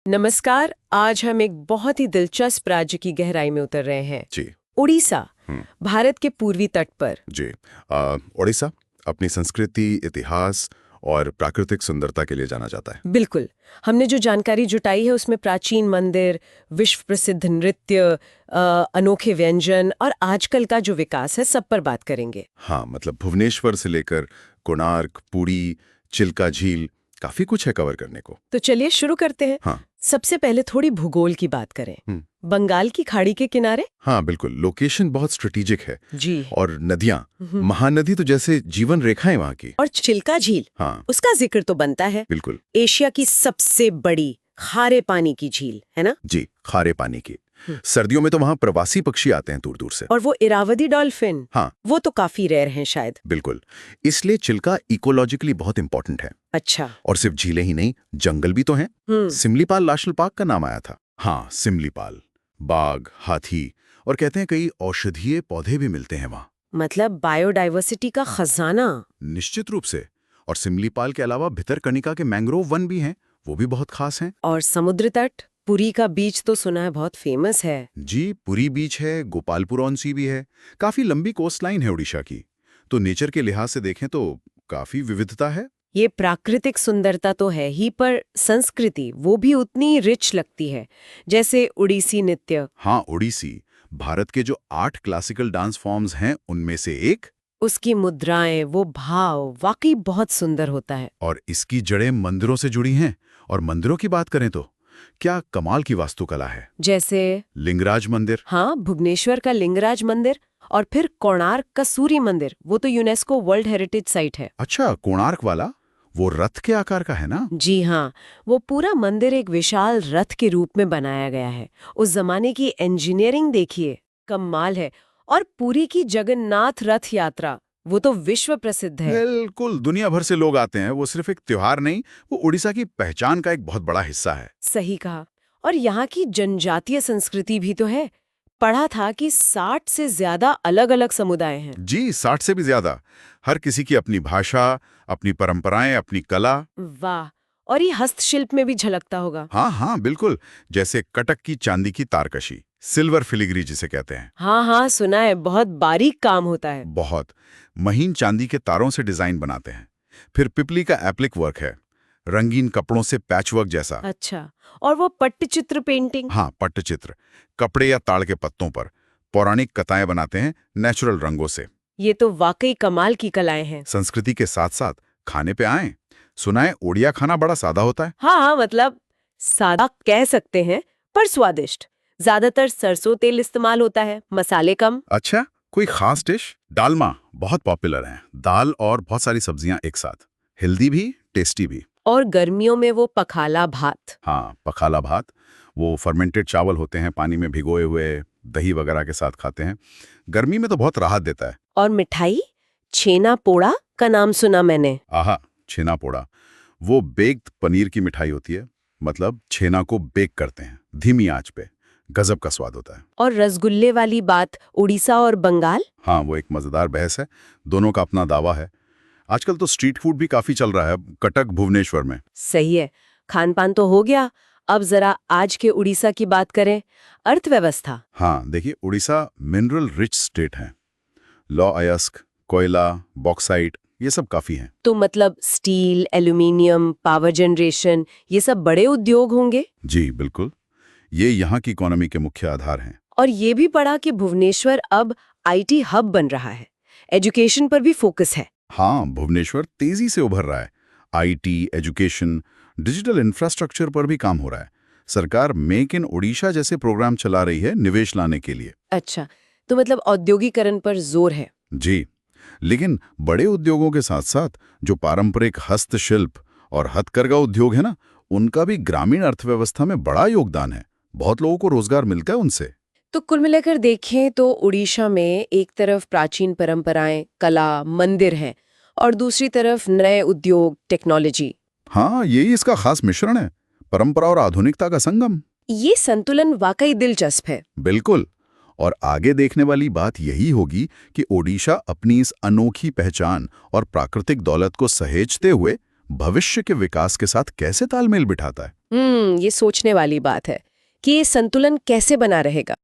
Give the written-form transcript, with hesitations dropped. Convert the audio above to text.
नमस्कार। आज हम एक बहुत ही दिलचस्प राज्य की गहराई में उतर रहे हैं। जी। उड़ीसा, भारत के पूर्वी तट पर। जी। उड़ीसा अपनी संस्कृति, इतिहास और प्राकृतिक सुंदरता के लिए जाना जाता है। बिल्कुल। हमने जो जानकारी जुटाई है उसमें प्राचीन मंदिर, विश्व प्रसिद्ध नृत्य, अनोखे व्यंजन और आजकल का जो विकास है सब पर बात करेंगे। हाँ, मतलब भुवनेश्वर से लेकर कोणार्क, पुरी, चिल्का झील, काफी कुछ है कवर करने को। तो चलिए शुरू करते हैं। हाँ। सबसे पहले थोड़ी भूगोल की बात करें। बंगाल की खाड़ी के किनारे। हाँ बिल्कुल, लोकेशन बहुत स्ट्रेटेजिक है। जी। और नदियाँ, महानदी तो जैसे जीवन रेखाएं वहाँ की। और चिल्का झील, हाँ उसका जिक्र तो बनता है। बिल्कुल। एशिया की सबसे बड़ी खारे पानी की झील है ना। जी, खारे पानी की। सर्दियों में तो वहाँ प्रवासी पक्षी आते हैं दूर दूर से। और वो इरावदी डॉल्फिन, हाँ वो तो काफी रेयर हैं शायद। बिल्कुल, इसलिए चिल्का इकोलॉजिकली बहुत इंपॉर्टेंट है। अच्छा। और सिर्फ झीलें ही नहीं, जंगल भी तो हैं। सिमलीपाल नेशनल पार्क का नाम आया था। हाँ, सिमलीपाल, बाघ, हाथी और कहते हैं कई औषधीय पौधे भी मिलते हैं वहाँ। मतलब बायोडाइवर्सिटी का खजाना। निश्चित रूप से। और सिमलीपाल के अलावा भितरकनिका के मैंग्रोव वन भी हैं, वो भी बहुत खास हैं। और समुद्र तट, पुरी का बीच तो सुना है बहुत फेमस है। जी, पुरी बीच है, गोपालपुर ऑन सी भी है। काफी लंबी कोस्ट लाइन है उड़ीसा की। तो नेचर के लिहाज से देखें तो काफी विविधता है। ये प्राकृतिक सुंदरता तो है ही, पर संस्कृति वो भी उतनी रिच लगती है। जैसे उड़ीसी नृत्य। हाँ, ओडिसी भारत के जो 8 क्लासिकल डांस फॉर्म्स हैं उनमें से एक। उसकी मुद्राएं, वो भाव वाकई बहुत सुंदर होता है। और इसकी जड़ें मंदिरों से जुड़ी हैं। और मंदिरों की बात करें तो क्या कमाल की वास्तुकला है। जैसे लिंगराज मंदिर। हाँ, भुवनेश्वर का लिंगराज मंदिर। और फिर कोणार्क का सूर्य मंदिर, वो तो यूनेस्को वर्ल्ड हेरिटेज साइट है। अच्छा, कोणार्क वाला वो रथ के आकार का है ना। जी हाँ, वो पूरा मंदिर एक विशाल रथ के रूप में बनाया गया है। उस जमाने की इंजीनियरिंग देखिए, कमाल है। और पुरी की जगन्नाथ रथ यात्रा, वो तो विश्व प्रसिद्ध है। बिल्कुल, दुनिया भर से लोग आते हैं। वो सिर्फ एक त्योहार नहीं, वो उड़ीसा की पहचान का एक बहुत बड़ा हिस्सा है। सही कहा। और यहाँ की जनजातीय संस्कृति भी तो है। पढ़ा था कि 60 से ज्यादा अलग अलग समुदाय हैं। जी, 60 से भी ज्यादा। हर किसी की अपनी भाषा, अपनी परंपराएं, अपनी कला। वाह। और ये हस्तशिल्प में भी झलकता होगा। हाँ हाँ बिल्कुल, जैसे कटक की चांदी की तारकशी, सिल्वर फिलिग्री जिसे कहते हैं। हाँ हाँ, सुना है, बहुत बारीक काम होता है। बहुत महीन चांदी के तारों से डिजाइन बनाते हैं। फिर पिपली का एप्लिक वर्क है, रंगीन कपड़ों से पैचवर्क जैसा। अच्छा। और वो पट्टचित्र पेंटिंग। हाँ, पट्टचित्र, कपड़े या ताड़ के पत्तों पर पौराणिक कथाएं बनाते हैं नेचुरल रंगों से। ये तो वाकई कमाल की कलाएं हैं। संस्कृति के साथ साथ खाने पे आए, सुना है ओडिया खाना बड़ा सादा होता है। हाँ, मतलब सादा कह सकते हैं, पर स्वादिष्ट। ज्यादातर सरसों तेल इस्तेमाल होता है, मसाले कम। अच्छा, कोई खास डिश? डालमा बहुत पॉपुलर है, दाल और बहुत सारी सब्जियां एक साथ, हेल्दी भी टेस्टी भी। और गर्मियों में वो पखाला भात। हाँ, पखाला भात, वो फर्मेंटेड चावल होते हैं, पानी में भिगोए हुए, दही वगैरह के साथ खाते हैं। गर्मी में तो बहुत राहत देता है। और मिठाई, छेना पोड़ा का नाम सुना मैंने। आहा, छेना पोड़ा, वो बेक्ड पनीर की मिठाई होती है। मतलब छेना को बेक करते हैं धीमी आंच पे, गजब का स्वाद होता है। और रसगुल्ले वाली बात, उड़ीसा और बंगाल। हाँ, वो एक मजेदार बहस है, दोनों का अपना दावा है। आजकल तो स्ट्रीट फूड भी काफी चल रहा है कटक, भुवनेश्वर में। सही है। खान पान तो हो गया, अब जरा आज के उड़ीसा की बात करें। अर्थव्यवस्था। हाँ देखिए, उड़ीसा मिनरल रिच स्टेट है। लौ अयस्क, कोयला, बॉक्साइट, ये सब काफी हैं। तो मतलब स्टील, एल्यूमिनियम, पावर जनरेशन, ये सब बड़े उद्योग होंगे। जी बिल्कुल, ये यहाँ की इकोनॉमी के मुख्य आधार हैं। और ये भी पढ़ा कि भुवनेश्वर अब आईटी हब बन रहा है। एजुकेशन पर भी फोकस है। हाँ, भुवनेश्वर तेजी से उभर रहा है। आईटी, एजुकेशन, डिजिटल इंफ्रास्ट्रक्चर पर भी काम हो रहा है। सरकार मेक इन ओडिशा जैसे प्रोग्राम चला रही है निवेश लाने के लिए। अच्छा, तो मतलब औद्योगिकरण पर जोर है। जी, लेकिन बड़े उद्योगों के साथ साथ जो पारंपरिक हस्तशिल्प और हथकरघा उद्योग है ना, उनका भी ग्रामीण अर्थव्यवस्था में बड़ा योगदान है। बहुत लोगों को रोजगार मिलता है उनसे। तो कुल मिलाकर देखें तो उड़ीसा में एक तरफ प्राचीन परंपराएं, कला, मंदिर हैं, और दूसरी तरफ नए उद्योग, टेक्नोलॉजी। हाँ, यही इसका खास मिश्रण है, परंपरा और आधुनिकता का संगम। ये संतुलन वाकई दिलचस्प है। बिल्कुल। और आगे देखने वाली बात यही होगी कि ओडिशा अपनी इस अनोखी पहचान और प्राकृतिक दौलत को सहेजते हुए भविष्य के विकास के साथ कैसे तालमेल बिठाता है? ये सोचने वाली बात है कि ये संतुलन कैसे बना रहेगा।